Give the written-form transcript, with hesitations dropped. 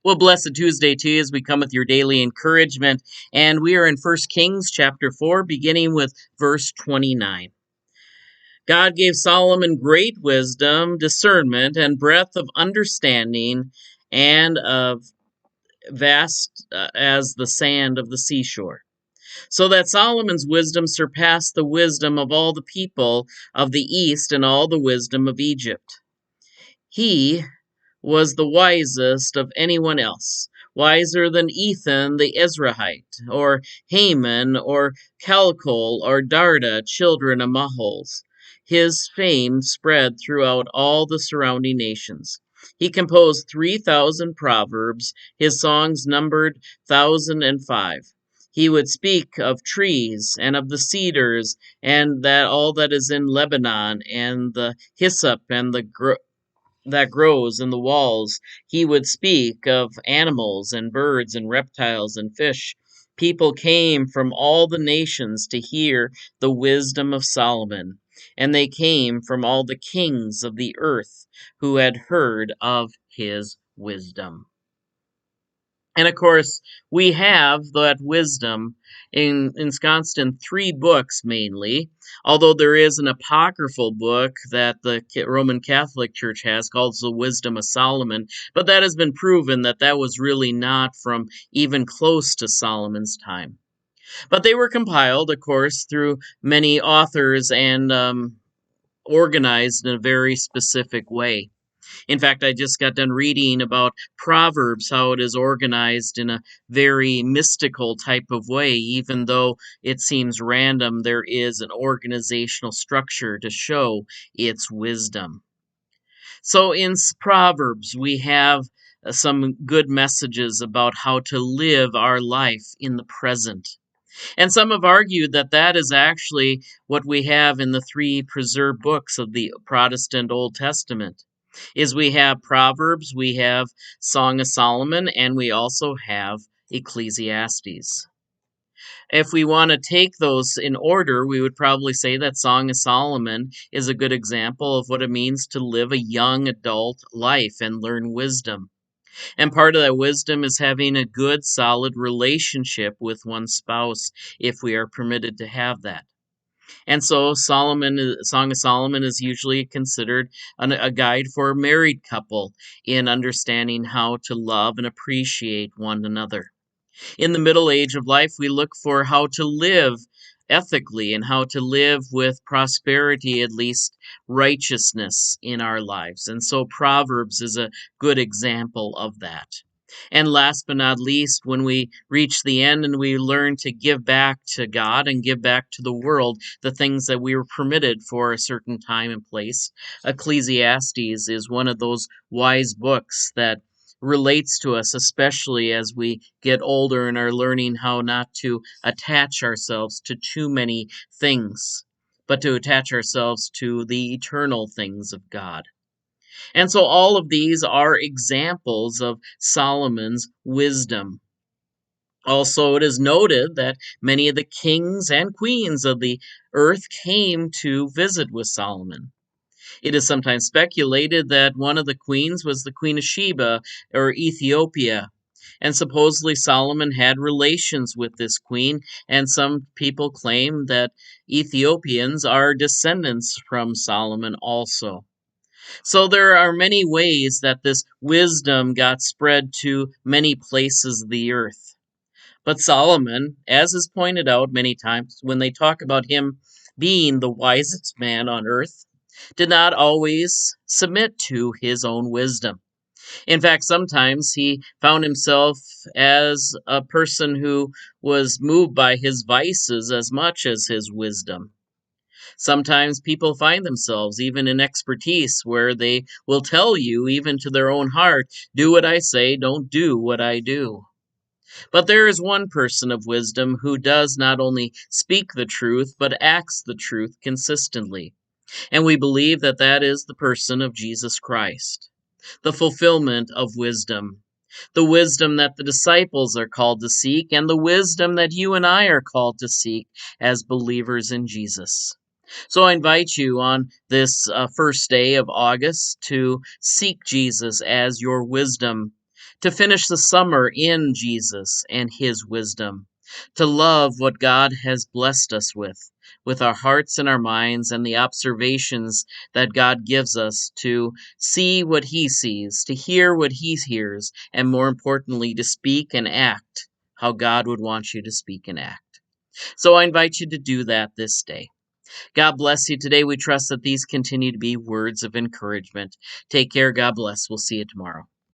Well, blessed Tuesday to you as we come with your daily encouragement. And we are in 1 Kings chapter 4, beginning with verse 29. God gave Solomon great wisdom, discernment, and breadth of understanding, and of vast as the sand of the seashore. So that Solomon's wisdom surpassed the wisdom of all the people of the east and all the wisdom of Egypt. He was the wisest of anyone else, wiser than Ethan the Ezrahite, or Haman, or Calcol, or Darda, children of Mahols. His fame spread throughout all the surrounding nations. He composed 3,000 proverbs. His songs numbered 1,005. He would speak of trees and of the cedars and that all that is in Lebanon and the hyssop and that grows in the walls. He would speak of animals and birds and reptiles and fish. People came from all the nations to hear the wisdom of Solomon, and they came from all the kings of the earth who had heard of his wisdom. And of course, we have that wisdom ensconced in three books mainly, although there is an apocryphal book that the Roman Catholic Church has called the Wisdom of Solomon, but that has been proven that that was really not from even close to Solomon's time. But they were compiled, of course, through many authors and organized in a very specific way. In fact, I just got done reading about Proverbs, how it is organized in a very mystical type of way. Even though it seems random, there is an organizational structure to show its wisdom. So in Proverbs, we have some good messages about how to live our life in the present. And some have argued that that is actually what we have in the three preserved books of the Protestant Old Testament. Is we have Proverbs, we have Song of Solomon, and we also have Ecclesiastes. If we want to take those in order, we would probably say that Song of Solomon is a good example of what it means to live a young adult life and learn wisdom. And part of that wisdom is having a good, solid relationship with one's spouse, if we are permitted to have that. And so Song of Solomon is usually considered a guide for a married couple in understanding how to love and appreciate one another. In the middle age of life, we look for how to live ethically and how to live with prosperity, at least righteousness in our lives. And so Proverbs is a good example of that. And last but not least, when we reach the end and we learn to give back to God and give back to the world the things that we were permitted for a certain time and place, Ecclesiastes is one of those wise books that relates to us, especially as we get older and are learning how not to attach ourselves to too many things, but to attach ourselves to the eternal things of God. And so all of these are examples of Solomon's wisdom. Also, it is noted that many of the kings and queens of the earth came to visit with Solomon. It is sometimes speculated that one of the queens was the Queen of Sheba or Ethiopia. And supposedly Solomon had relations with this queen, and some people claim that Ethiopians are descendants from Solomon also. So there are many ways that this wisdom got spread to many places of the earth. But Solomon, as is pointed out many times when they talk about him being the wisest man on earth, did not always submit to his own wisdom. In fact, sometimes he found himself as a person who was moved by his vices as much as his wisdom. Sometimes people find themselves even in expertise where they will tell you, even to their own heart, do what I say, don't do what I do. But there is one person of wisdom who does not only speak the truth, but acts the truth consistently. And we believe that that is the person of Jesus Christ, the fulfillment of wisdom, the wisdom that the disciples are called to seek, and the wisdom that you and I are called to seek as believers in Jesus. So I invite you on this first day of August to seek Jesus as your wisdom, to finish the summer in Jesus and His wisdom, to love what God has blessed us with our hearts and our minds and the observations that God gives us, to see what He sees, to hear what He hears, and more importantly, to speak and act how God would want you to speak and act. So I invite you to do that this day. God bless you today. We trust that these continue to be words of encouragement. Take care. God bless. We'll see you tomorrow.